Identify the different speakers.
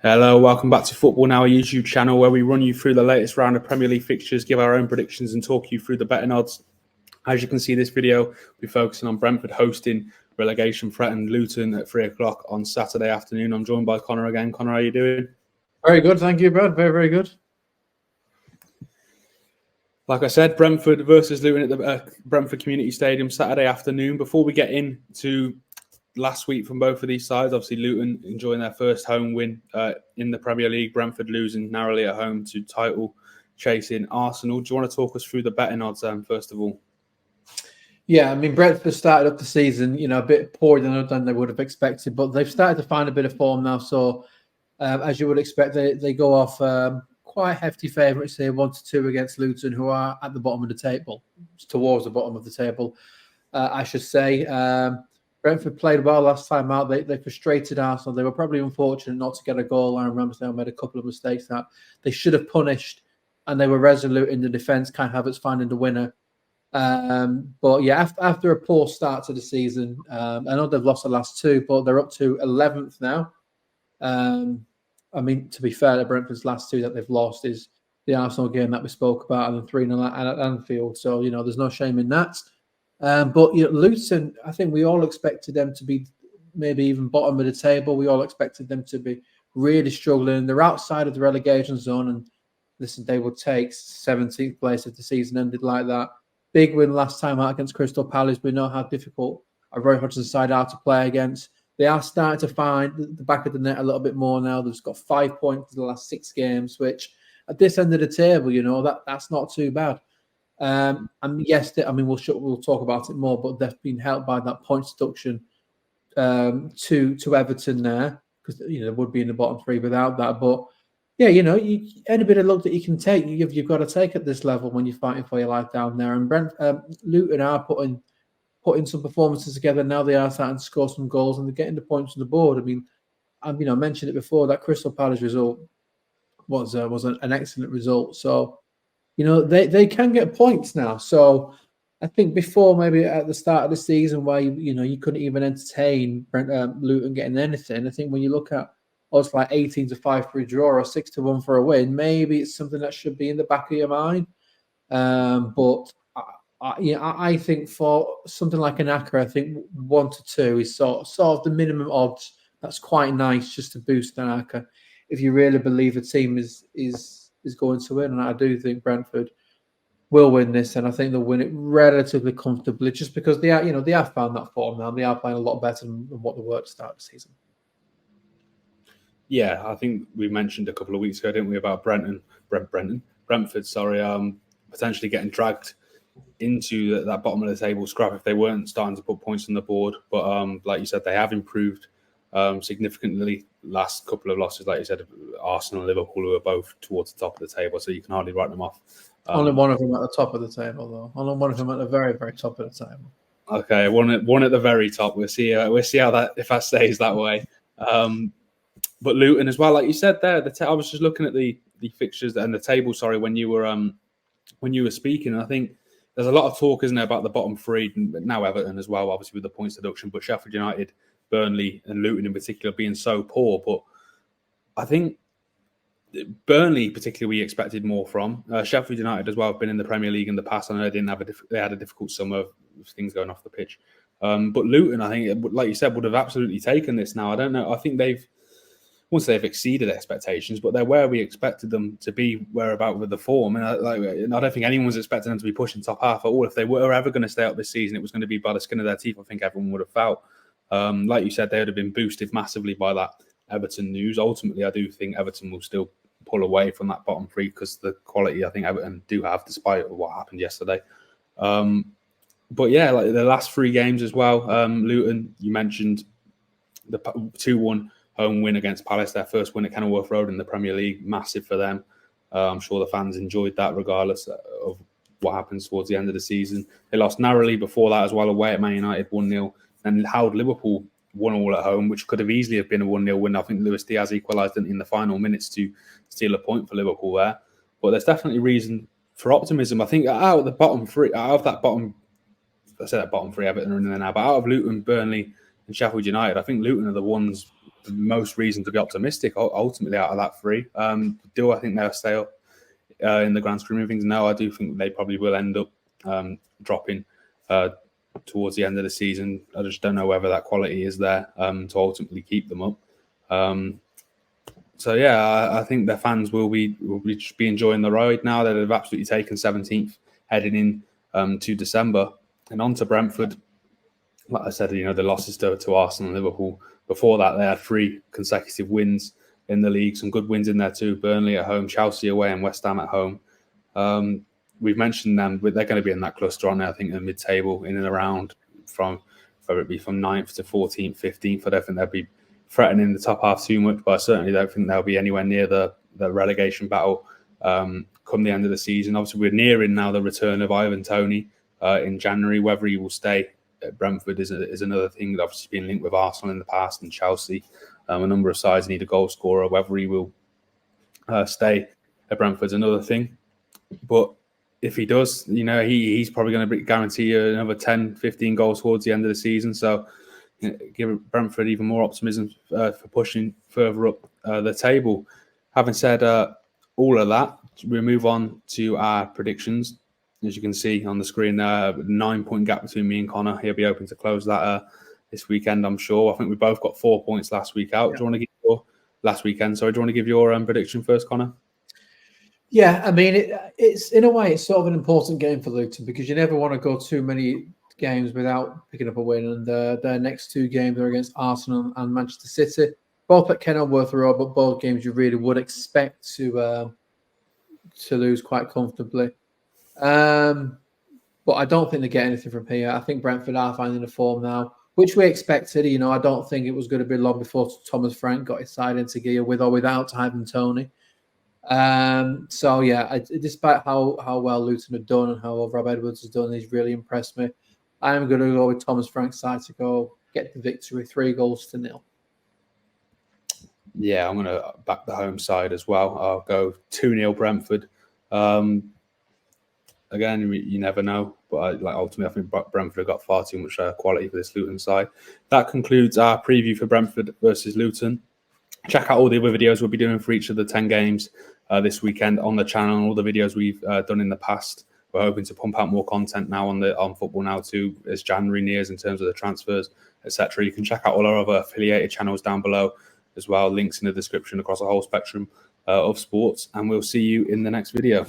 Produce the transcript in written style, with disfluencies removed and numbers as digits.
Speaker 1: Hello, welcome back to FootballNow, a YouTube channel where we run you through the latest round of Premier League fixtures, give our own predictions and talk you through the betting odds. As you can see, this video, we're focusing on Brentford hosting relegation-threatened Luton at 3 o'clock on Saturday afternoon. I'm joined by Connor again. Connor, how are you doing?
Speaker 2: Very good, thank you, Brad. Very, very good.
Speaker 1: Like I said, Brentford versus Luton at the Brentford Community Stadium Saturday afternoon. Before we get into last week from both of these sides, obviously Luton enjoying their first home win in the Premier League, Brentford losing narrowly at home to title chasing Arsenal. Do you want to talk us through the betting odds first of all?
Speaker 2: Yeah, I mean, Brentford started up the season, a bit poorer than they would have expected, but they've started to find a bit of form now. So, as you would expect, they go off quite hefty favourites here, 1-2 against Luton, who are at the bottom of the table, towards the bottom of the table, I should say. Brentford played well last time out. They frustrated Arsenal. They were probably unfortunate not to get a goal. I remember they made a couple of mistakes that they should have punished, and they were resolute in the defence. Kai Havertz finding the winner. But yeah, after a poor start to the season, I know they've lost the last two, but they're up to 11th now. I mean, to be fair, the Brentford's last two that they've lost is the Arsenal game that we spoke about, and the 3-0 at Anfield. So there's no shame in that. But Luton, I think we all expected them to be maybe even bottom of the table. We all expected them to be really struggling. They're outside of the relegation zone, and listen, they would take 17th place if the season ended like that. Big win last time out against Crystal Palace. We know how difficult a Roy Hodgson side are to play against. They are starting to find the back of the net a little bit more now. They've got 5 points in the last 6 games, which at this end of the table, that's not too bad. And yes, we'll talk about it more, but they've been helped by that points deduction to Everton there, because they would be in the bottom 3 without that. But yeah, any bit of luck that you can take, you've got to take at this level when you're fighting for your life down there. And Luton are putting some performances together now. They are starting to score some goals and they're getting the points on the board. I mean, I mentioned it before, that Crystal Palace result was an excellent result. So they can get points now. So I think before, maybe at the start of the season, where you couldn't even entertain Luton getting anything. I think when you look at odds like 18-5 for a draw or 6-1 for a win, maybe it's something that should be in the back of your mind. But I think for something like an Aka, I think 1-2 is sort of the minimum odds. That's quite nice just to boost an Aka if you really believe a team is going to win. And I do think Brentford will win this, and I think they'll win it relatively comfortably, just because they have found that form now. They are playing a lot better than what they were at the start of the season.
Speaker 1: Yeah, I think we mentioned a couple of weeks ago, didn't we, about Brentford, potentially getting dragged into that bottom of the table scrap if they weren't starting to put points on the board. But like you said, they have improved significantly. Last couple of losses, like you said, Arsenal and Liverpool, who are both towards the top of the table, so you can hardly write them off.
Speaker 2: Only one of them at the top of the table, though. Only one of them at the very, very top of the table.
Speaker 1: Okay, one at the very top. We'll see how if that stays that way. But Luton as well, like you said there. I was just looking at the fixtures and the table. Sorry, when you were speaking, and I think there's a lot of talk, isn't there, about the bottom 3, now Everton as well, obviously with the points deduction, but Sheffield United, Burnley and Luton in particular being so poor. But I think Burnley particularly we expected more from. Sheffield United as well have been in the Premier League in the past. I know they had a difficult summer with things going off the pitch. But Luton, I think, like you said, would have absolutely taken this now. I don't know. I think once they've exceeded expectations, but they're where we expected them to be, whereabout with the form. And I don't think anyone's expecting them to be pushing top half at all. If they were ever going to stay up this season, it was going to be by the skin of their teeth. I think everyone would have felt. Like you said, they would have been boosted massively by that Everton news. Ultimately, I do think Everton will still pull away from that bottom 3 because the quality I think Everton do have, despite what happened yesterday. But yeah, like the last 3 games as well. Luton, you mentioned the 2-1 home win against Palace, their first win at Kenilworth Road in the Premier League, massive for them. I'm sure the fans enjoyed that regardless of what happens towards the end of the season. They lost narrowly before that as well, away at Man United 1-0, and held Liverpool 1-1 at home, which could have easily have been a 1-0 win. I think Luis Diaz equalised in the final minutes to steal a point for Liverpool there. But there's definitely reason for optimism. I think out of that bottom 3, Everton are in there now, but out of Luton, Burnley and Sheffield United, I think Luton are the ones the most reason to be optimistic ultimately out of that three. Do I think they'll stay up in the grand scheme of things? No, I do think they probably will end up dropping towards the end of the season. I just don't know whether that quality is there to ultimately keep them up. So yeah, I think their fans will be enjoying the ride now that they've absolutely taken 17th heading in to December. And on to Brentford. Like I said, you know, the losses to Arsenal and Liverpool. Before that, they had 3 consecutive wins in the league. Some good wins in there too. Burnley at home, Chelsea away, and West Ham at home. We've mentioned them, but they're going to be in that cluster on there, I think, in the mid-table, in and around whether it be from 9th to 14th, 15th. I don't think they'll be threatening the top half too much, but I certainly don't think they'll be anywhere near the relegation battle come the end of the season. Obviously, we're nearing now the return of Ivan Toney in January. Whether he will stay at Brentford is another thing that obviously been linked with Arsenal in the past and Chelsea. A number of sides need a goal scorer. Whether he will stay at Brentford is another thing. But if he does, you know, he's probably going to guarantee you another 10, 15 goals towards the end of the season. So give Brentford even more optimism for pushing further up the table. Having said all of that, we move on to our predictions. As you can see on the screen, 9-point gap between me and Connor. He'll be hoping to close that this weekend, I'm sure. I think we both got 4 points last week out. Yeah. Do you want to give your last weekend? Sorry, do you want to give your prediction first, Connor?
Speaker 2: Yeah, I mean, it's in a way, it's sort of an important game for Luton because you never want to go too many games without picking up a win. And their next 2 games are against Arsenal and Manchester City, both at Kenilworth Road, but both games you really would expect to lose quite comfortably. But I don't think they get anything from here. I think Brentford are finding the form now, which we expected. You know, I don't think it was going to be long before Thomas Frank got his side into gear with or without Ivan Toney. So yeah, despite how well Luton have done and how well Rob Edwards has done, he's really impressed me. I am going to go with Thomas Frank's side to go get the victory, 3-0.
Speaker 1: Yeah, I'm going to back the home side as well. I'll go 2-0 Brentford. Again, you never know, but ultimately, I think Brentford have got far too much quality for this Luton side. That concludes our preview for Brentford versus Luton. Check out all the other videos we'll be doing for each of the 10 games this weekend on the channel, and all the videos we've done in the past. We're hoping to pump out more content now on Football Now too, as January nears in terms of the transfers, etc. You can check out all our other affiliated channels down below as well. Links in the description across the whole spectrum of sports, and we'll see you in the next video.